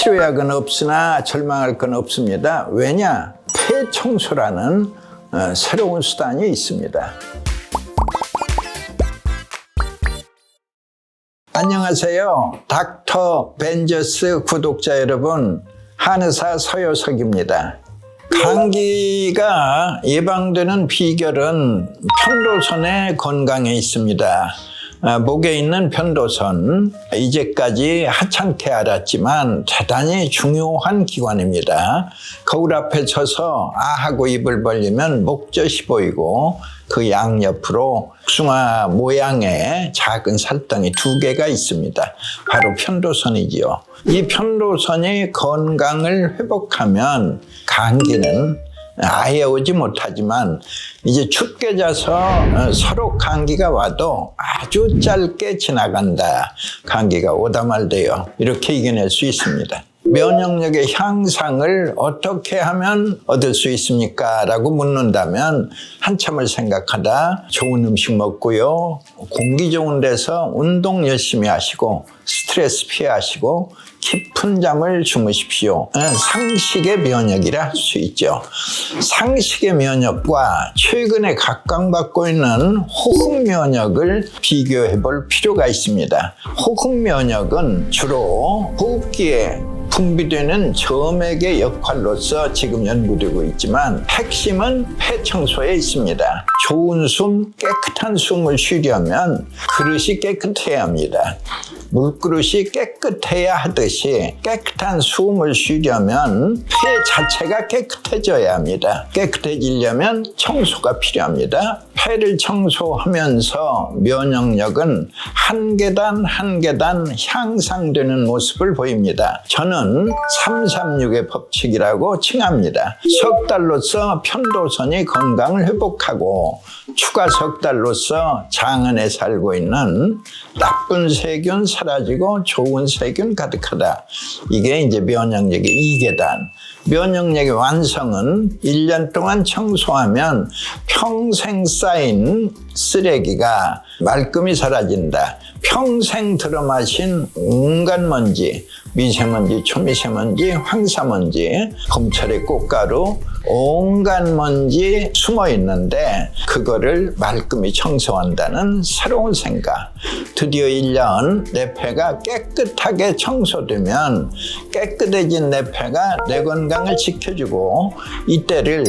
치료약은 없으나 절망할 건 없습니다. 왜냐? 폐 청소라는 새로운 수단이 있습니다. 안녕하세요. 닥터 벤저스 구독자 여러분, 한의사 서효석입니다. 감기가 예방되는 비결은 편도선의 건강에 있습니다. 목에 있는 편도선, 이제까지 하찮게 알았지만 대단히 중요한 기관입니다. 거울 앞에 서서 아하고 입을 벌리면 목젖이 보이고 그 양옆으로 복숭아 모양의 작은 살덩이 2개가 있습니다. 바로 편도선이지요. 이 편도선이 건강을 회복하면 감기는 아예 오지 못하지만 이제 춥게 져서 서로 감기가 와도 아주 짧게 지나간다. 감기가 오다 말대요. 이렇게 이겨낼 수 있습니다. 면역력의 향상을 어떻게 하면 얻을 수 있습니까? 라고 묻는다면 한참을 생각하다 좋은 음식 먹고요. 공기 좋은 데서 운동 열심히 하시고 스트레스 피하시고 깊은 잠을 주무십시오. 상식의 면역이라 할 수 있죠. 상식의 면역과 최근에 각광받고 있는 호흡 면역을 비교해 볼 필요가 있습니다. 호흡 면역은 주로 호흡기에 분비되는 점액의 역할로서 지금 연구되고 있지만 핵심은 폐 청소에 있습니다. 좋은 숨, 깨끗한 숨을 쉬려면 그릇이 깨끗해야 합니다. 물그릇이 깨끗해야 하듯이 깨끗한 숨을 쉬려면 폐 자체가 깨끗해져야 합니다. 깨끗해지려면 청소가 필요합니다. 폐를 청소하면서 면역력은 한 계단 한 계단 향상되는 모습을 보입니다. 저는 336의 법칙이라고 칭합니다. 석 달로서 편도선이 건강을 회복하고 추가 석 달로서 장 안에 살고 있는 나쁜 세균 사라지고 좋은 세균 가득하다. 이게 이제 면역력의 2계단. 면역력의 완성은 1년 동안 청소하면 평생 쌓인 쓰레기가 말끔히 사라진다. 평생 들어마신 온갖 먼지, 미세먼지, 초미세먼지, 황사먼지, 봄철의 꽃가루, 온갖 먼지 숨어 있는데 그거를 말끔히 청소한다는 새로운 생각. 드디어 1년 내 폐가 깨끗하게 청소되면 깨끗해진 내 폐가 내 건강을 지켜주고 이때를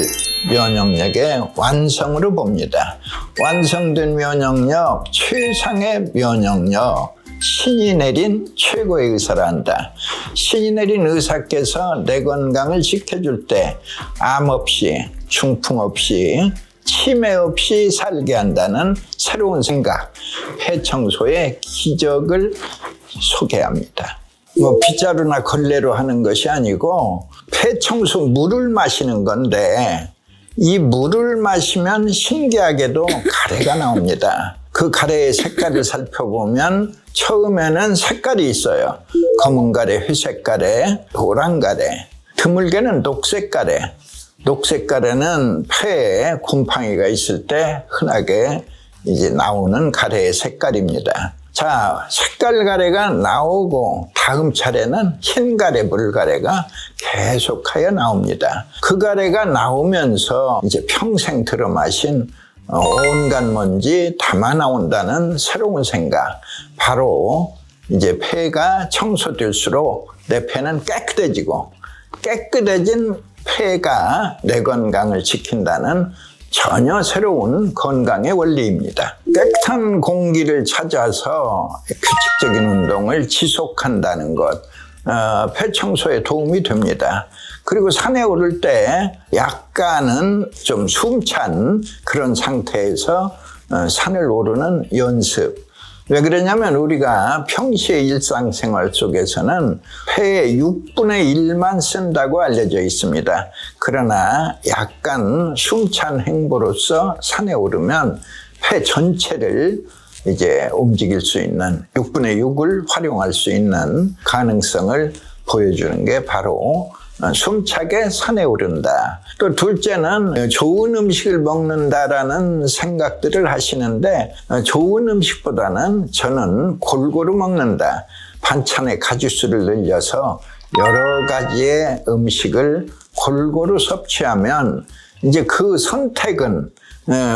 면역력의 완성으로 봅니다. 완성된 면역력, 최상의 면역력, 신이 내린 최고의 의사라 한다. 신이 내린 의사께서 내 건강을 지켜줄 때 암 없이, 중풍 없이, 치매 없이 살게 한다는 새로운 생각, 폐 청소의 기적을 소개합니다. 빗자루나 걸레로 하는 것이 아니고 폐 청소 물을 마시는 건데 이 물을 마시면 신기하게도 가래가 나옵니다. 그 가래의 색깔을 살펴보면 처음에는 색깔이 있어요. 검은 가래, 회색 가래, 노란 가래, 드물게는 녹색 가래. 녹색 가래는 폐에 곰팡이가 있을 때 흔하게 이제 나오는 가래의 색깔입니다. 자, 색깔 가래가 나오고 다음 차례는 흰 가래, 물 가래가 계속하여 나옵니다. 그 가래가 나오면서 이제 평생 들어마신 온갖 먼지 담아 나온다는 새로운 생각. 바로 이제 폐가 청소될수록 내 폐는 깨끗해지고 깨끗해진 폐가 내 건강을 지킨다는 전혀 새로운 건강의 원리입니다. 깨끗한 공기를 찾아서 규칙적인 운동을 지속한다는 것, 폐 청소에 도움이 됩니다. 그리고 산에 오를 때 약간은 좀 숨찬 그런 상태에서 산을 오르는 연습. 왜 그러냐면 우리가 평시의 일상생활 속에서는 폐의 6분의 1만 쓴다고 알려져 있습니다. 그러나 약간 숨찬 행보로서 산에 오르면 폐 전체를 이제 움직일 수 있는 6분의 6을 활용할 수 있는 가능성을 보여주는 게 바로 숨차게 산에 오른다. 또 둘째는 좋은 음식을 먹는다라는 생각들을 하시는데 좋은 음식보다는 저는 골고루 먹는다. 반찬의 가짓수를 늘려서 여러 가지의 음식을 골고루 섭취하면 이제 그 선택은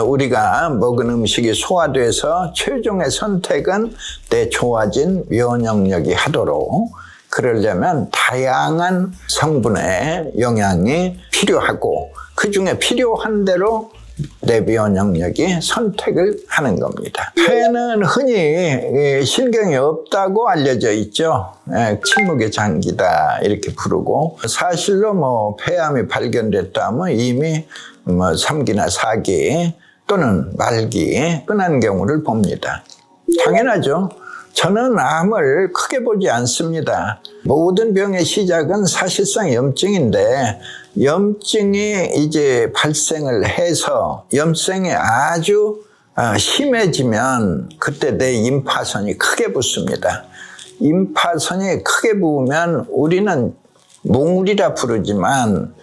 우리가 먹은 음식이 소화돼서 최종의 선택은 내 좋아진 면역력이 하도록 그러려면 다양한 성분의 영양이 필요하고 그 중에 필요한 대로 내 면역력이 선택을 하는 겁니다. 폐는 흔히 신경이 없다고 알려져 있죠. 침묵의 장기다 이렇게 부르고 사실로 폐암이 발견됐다면 이미 3기나 4기 또는 말기 끝난 경우를 봅니다. 당연하죠. 저는 암을 크게 보지 않습니다. 모든 병의 시작은 사실상 염증인데 염증이 이제 발생을 해서 염증이 아주 심해지면 그때 내 임파선이 크게 붓습니다. 임파선이 크게 부으면 우리는 몽울이라 부르지만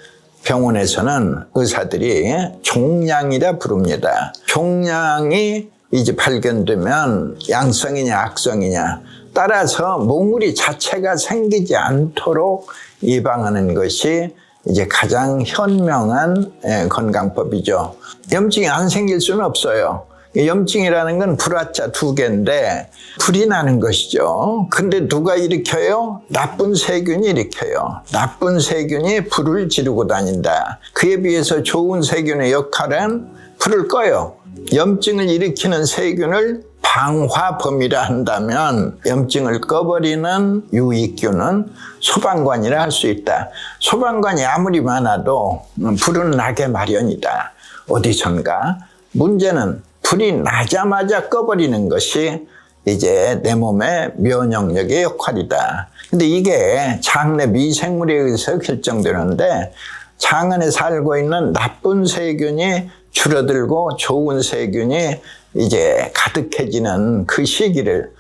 병원에서는 의사들이 종양이라 부릅니다. 종양이 이제 발견되면 양성이냐 악성이냐 따라서 몽울이 자체가 생기지 않도록 예방하는 것이 이제 가장 현명한 건강법이죠. 염증이 안 생길 수는 없어요. 염증이라는 건 불화자 2개인데 불이 나는 것이죠. 근데 누가 일으켜요? 나쁜 세균이 일으켜요. 나쁜 세균이 불을 지르고 다닌다. 그에 비해서 좋은 세균의 역할은 불을 꺼요. 염증을 일으키는 세균을 방화범이라 한다면 염증을 꺼버리는 유익균은 소방관이라 할 수 있다. 소방관이 아무리 많아도 불은 나게 마련이다. 어디선가. 문제는 불이 나자마자 꺼버리는 것이 이제 내 몸의 면역력의 역할이다. 근데 이게 장내 미생물에 의해서 결정되는데 장 안에 살고 있는 나쁜 세균이 줄어들고 좋은 세균이 이제 가득해지는 그 시기를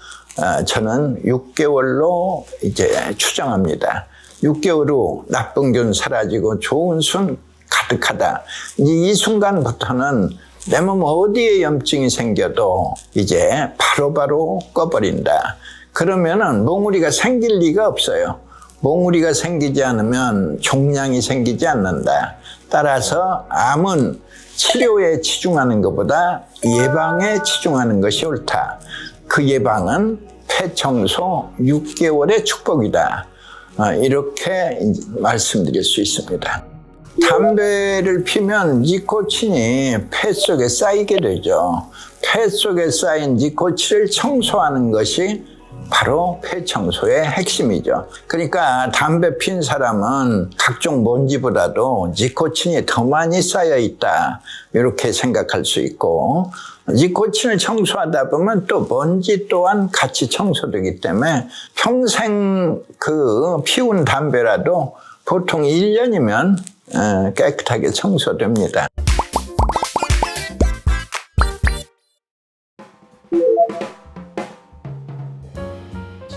저는 6개월로 이제 추정합니다. 6개월 후 나쁜 균 사라지고 좋은 순 가득하다. 이 순간부터는 내 몸 어디에 염증이 생겨도 이제 바로바로 꺼버린다. 그러면은 몽우리가 생길 리가 없어요. 몽우리가 생기지 않으면 종양이 생기지 않는다. 따라서 암은 치료에 치중하는 것보다 예방에 치중하는 것이 옳다. 그 예방은 폐청소 6개월의 축복이다. 이렇게 말씀드릴 수 있습니다. 담배를 피면 니코틴이 폐 속에 쌓이게 되죠. 폐 속에 쌓인 니코틴을 청소하는 것이 바로 폐청소의 핵심이죠. 그러니까 담배 핀 사람은 각종 먼지보다도 니코틴이 더 많이 쌓여 있다. 이렇게 생각할 수 있고 니코틴을 청소하다 보면 또 먼지 또한 같이 청소되기 때문에 평생 그 피운 담배라도 보통 1년이면 깨끗하게 청소됩니다.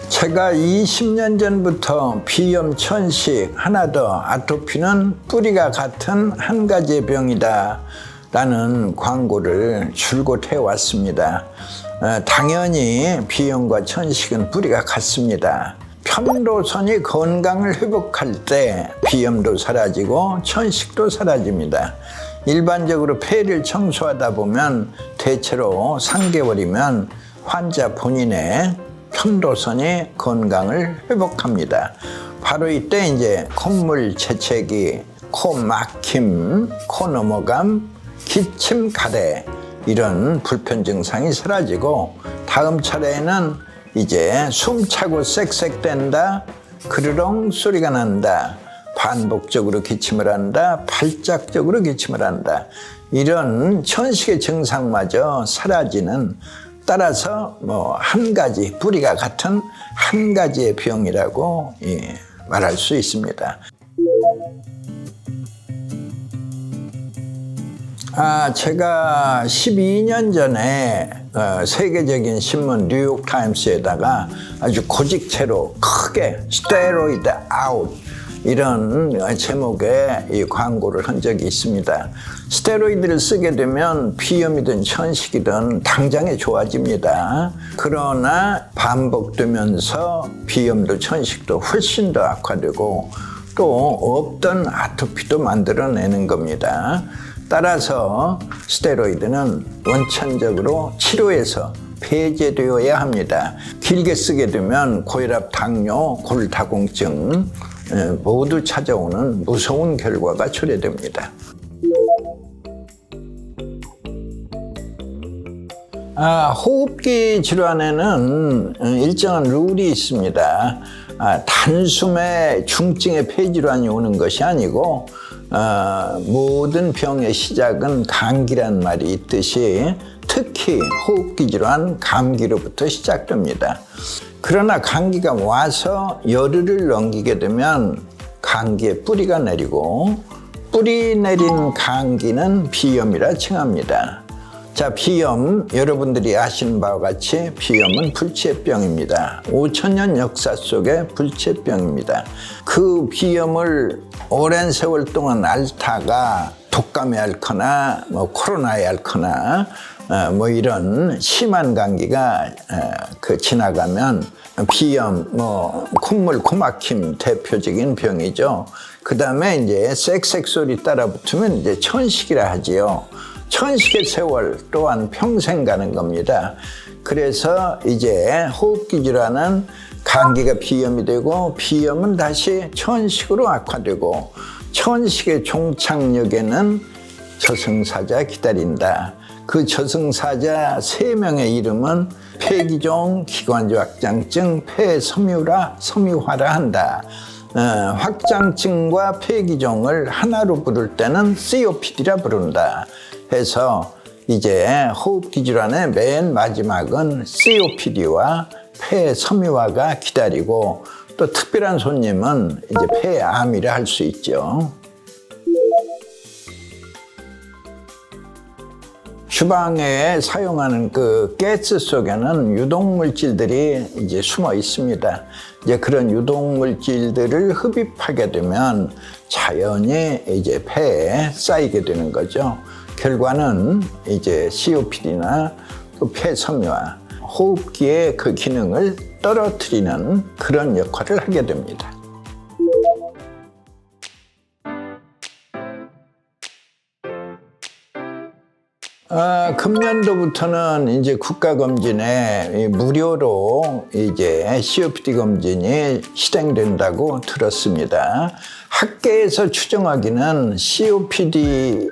제가 20년 전부터 비염, 천식, 하나 더 아토피는 뿌리가 같은 한 가지의 병이다 라는 광고를 줄곧 해왔습니다. 당연히 비염과 천식은 뿌리가 같습니다. 편도선이 건강을 회복할 때 비염도 사라지고 천식도 사라집니다. 일반적으로 폐를 청소하다 보면 대체로 3개월이면 환자 본인의 편도선이 건강을 회복합니다. 바로 이때 이제 콧물 재채기, 코 막힘, 코 넘어감, 기침, 가래 이런 불편 증상이 사라지고 다음 차례에는 이제 숨차고 쌕쌕댄다, 그르렁 소리가 난다, 반복적으로 기침을 한다, 발작적으로 기침을 한다. 이런 천식의 증상마저 사라지는 따라서 한 가지 뿌리가 같은 한 가지의 병이라고 말할 수 있습니다. 제가 12년 전에 세계적인 신문 뉴욕타임스에다가 아주 고직체로 크게 스테로이드 아웃 이런 제목의 이 광고를 한 적이 있습니다. 스테로이드를 쓰게 되면 비염이든 천식이든 당장에 좋아집니다. 그러나 반복되면서 비염도 천식도 훨씬 더 악화되고 또 없던 아토피도 만들어내는 겁니다. 따라서 스테로이드는 원천적으로 치료해서 폐제되어야 합니다. 길게 쓰게 되면 고혈압, 당뇨, 골다공증 모두 찾아오는 무서운 결과가 초래됩니다. 호흡기 질환에는 일정한 룰이 있습니다. 단숨에 중증의 폐질환이 오는 것이 아니고 모든 병의 시작은 감기란 말이 있듯이 특히 호흡기 질환, 감기로부터 시작됩니다. 그러나 감기가 와서 열흘을 넘기게 되면 감기에 뿌리가 내리고 뿌리 내린 감기는 비염이라 칭합니다. 자, 비염, 여러분들이 아시는 바와 같이 비염은 불치병입니다. 5,000년 역사 속의 불치병입니다. 그 비염을 오랜 세월 동안 앓다가 독감에 앓거나 코로나에 앓거나 이런 심한 감기가 지나가면 비염, 콧물, 코막힘 대표적인 병이죠. 그 다음에 이제 쌕쌕 소리 따라 붙으면 이제 천식이라 하지요. 천식의 세월 또한 평생 가는 겁니다. 그래서 이제 호흡기 질환은 감기가 비염이 되고 비염은 다시 천식으로 악화되고 천식의 종착역에는 저승사자 기다린다. 그 저승사자 3명의 이름은 폐기종, 기관지 확장증, 폐섬유화라 한다. 확장증과 폐기종을 하나로 부를 때는 COPD라 부른다. 해서 이제 호흡기 질환의 맨 마지막은 COPD와 폐섬유화가 기다리고 또 특별한 손님은 이제 폐암이라 할 수 있죠. 주방에 사용하는 그 가스 속에는 유독물질들이 이제 숨어 있습니다. 이제 그런 유독물질들을 흡입하게 되면 자연히 이제 폐에 쌓이게 되는 거죠. 결과는 이제 COPD나 또 폐섬유화, 호흡기의 그 기능을 떨어뜨리는 그런 역할을 하게 됩니다. 금년도부터는 이제 국가검진에 무료로 이제 COPD 검진이 시행된다고 들었습니다. 학계에서 추정하기는 COPD를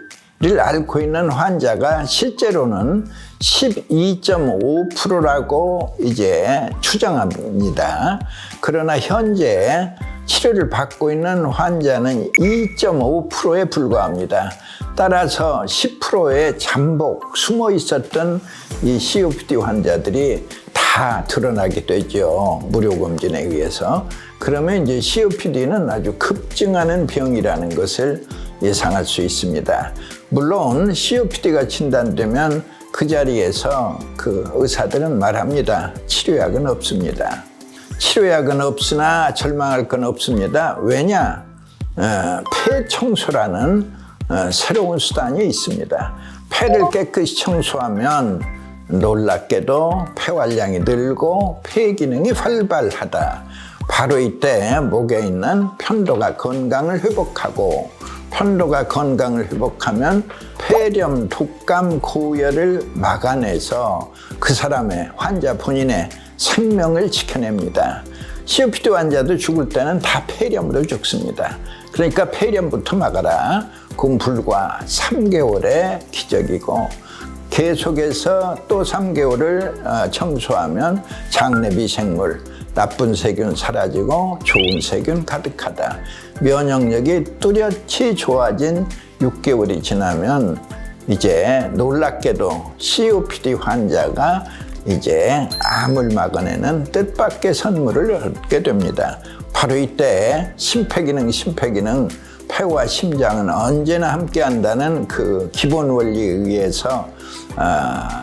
앓고 있는 환자가 실제로는 12.5%라고 이제 추정합니다. 그러나 현재 치료를 받고 있는 환자는 2.5%에 불과합니다. 따라서 10%의 잠복, 숨어 있었던 이 COPD 환자들이 다 드러나게 되죠. 무료 검진에 의해서. 그러면 이제 COPD는 아주 급증하는 병이라는 것을 예상할 수 있습니다. 물론 COPD가 진단되면 그 자리에서 그 의사들은 말합니다. 치료약은 없습니다. 치료약은 없으나 절망할 건 없습니다. 왜냐? 폐 청소라는 새로운 수단이 있습니다. 폐를 깨끗이 청소하면 놀랍게도 폐활량이 늘고 폐 기능이 활발하다. 바로 이때 목에 있는 편도가 건강을 회복하고 편도가 건강을 회복하면 폐렴, 독감, 고열을 막아내서 그 사람의 환자 본인의 생명을 지켜냅니다. COPD 환자도 죽을 때는 다 폐렴으로 죽습니다. 그러니까 폐렴부터 막아라. 그건 불과 3개월의 기적이고 계속해서 또 3개월을 청소하면 장내 미생물, 나쁜 세균 사라지고 좋은 세균 가득하다. 면역력이 뚜렷이 좋아진 6개월이 지나면 이제 놀랍게도 COPD 환자가 이제 암을 막아내는 뜻밖의 선물을 얻게 됩니다. 바로 이때 심폐기능, 폐와 심장은 언제나 함께한다는 그 기본 원리에 의해서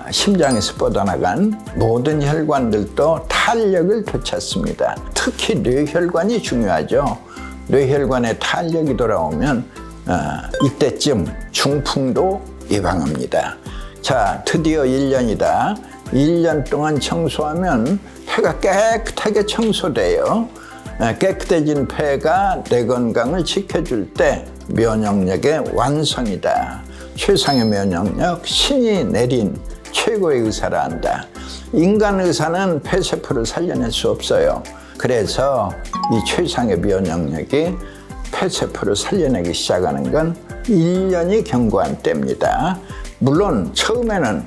심장에서 뻗어나간 모든 혈관들도 탄력을 되찾습니다. 특히 뇌혈관이 중요하죠. 뇌혈관에 탄력이 돌아오면 이때쯤 중풍도 예방합니다. 자, 드디어 1년이다. 1년 동안 청소하면 폐가 깨끗하게 청소돼요. 깨끗해진 폐가 뇌 건강을 지켜줄 때 면역력의 완성이다. 최상의 면역력, 신이 내린 최고의 의사라 한다. 인간 의사는 폐세포를 살려낼 수 없어요. 그래서 이 최상의 면역력이 폐세포를 살려내기 시작하는 건 1년이 경과한 때입니다. 물론 처음에는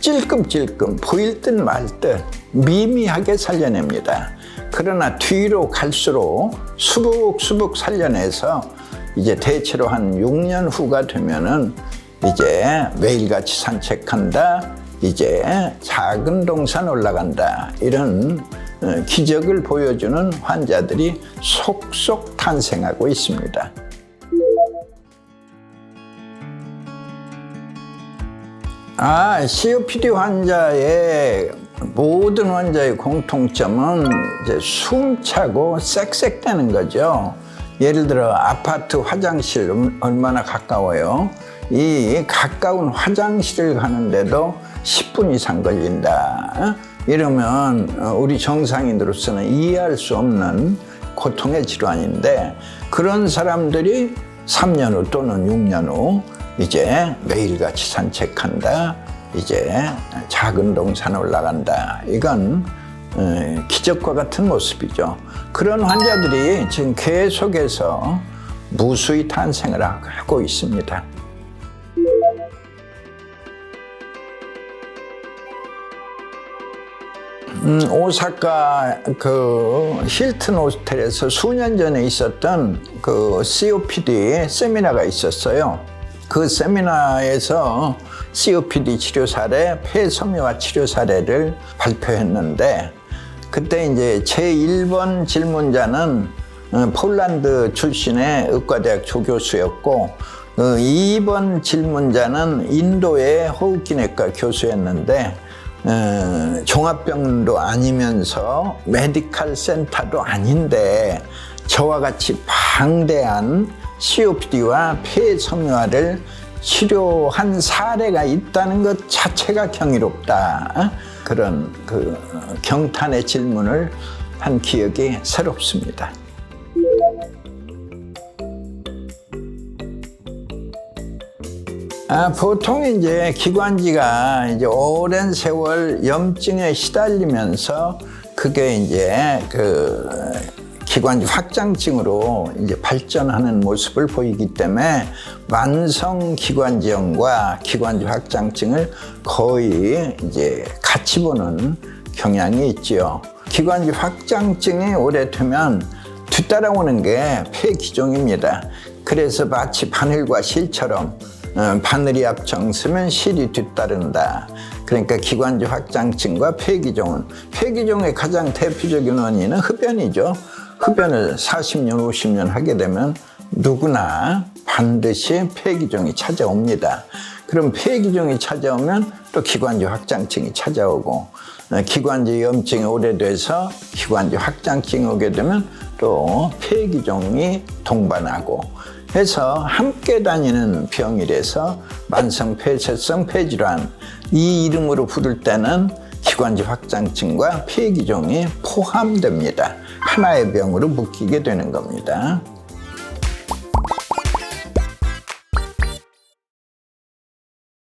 찔끔찔끔 보일 듯 말 듯 미미하게 살려냅니다. 그러나 뒤로 갈수록 수북수북 살려내서 이제 대체로 한 6년 후가 되면은 이제 매일같이 산책한다, 이제 작은 동산 올라간다, 이런 기적을 보여주는 환자들이 속속 탄생하고 있습니다. COPD 환자의 모든 환자의 공통점은 이제 숨차고 쌕쌕대는 거죠. 예를 들어 아파트 화장실 얼마나 가까워요. 이 가까운 화장실을 가는데도 10분 이상 걸린다. 이러면 우리 정상인으로서는 이해할 수 없는 고통의 질환인데, 그런 사람들이 3년 후 또는 6년 후 이제 매일같이 산책한다, 이제 작은 동산 올라간다. 이건 기적과 같은 모습이죠. 그런 환자들이 지금 계속해서 무수히 탄생을 하고 있습니다. 오사카 그 힐튼 호텔에서 수년 전에 있었던 그 COPD 세미나가 있었어요. 그 세미나에서 COPD 치료 사례, 폐섬유화 치료 사례를 발표했는데, 그때 이제 제1번 질문자는 폴란드 출신의 의과대학 조교수였고, 2번 질문자는 인도의 호흡기내과 교수였는데, 종합병원도 아니면서 메디컬 센터도 아닌데 저와 같이 방대한 COPD와 폐섬유화를 치료한 사례가 있다는 것 자체가 경이롭다. 그런 그 경탄의 질문을 한 기억이 새롭습니다. 보통 이제 기관지가 이제 오랜 세월 염증에 시달리면서 그게 이제 그 기관지 확장증으로 이제 발전하는 모습을 보이기 때문에 만성 기관지염과 기관지 확장증을 거의 이제 같이 보는 경향이 있지요. 기관지 확장증이 오래되면 뒤따라오는 게 폐기종입니다. 그래서 마치 바늘과 실처럼 바늘이 앞장서면 실이 뒤따른다. 그러니까 기관지 확장증과 폐기종은, 폐기종의 가장 대표적인 원인은 흡연이죠. 흡연을 40년, 50년 하게 되면 누구나 반드시 폐기종이 찾아옵니다. 그럼 폐기종이 찾아오면 또 기관지 확장증이 찾아오고, 기관지 염증이 오래돼서 기관지 확장증이 오게 되면 또 폐기종이 동반하고 해서 함께 다니는 병이라서 만성 폐쇄성 폐질환, 이 이름으로 부를 때는 기관지 확장증과 폐기종이 포함됩니다. 하나의 병으로 묶이게 되는 겁니다.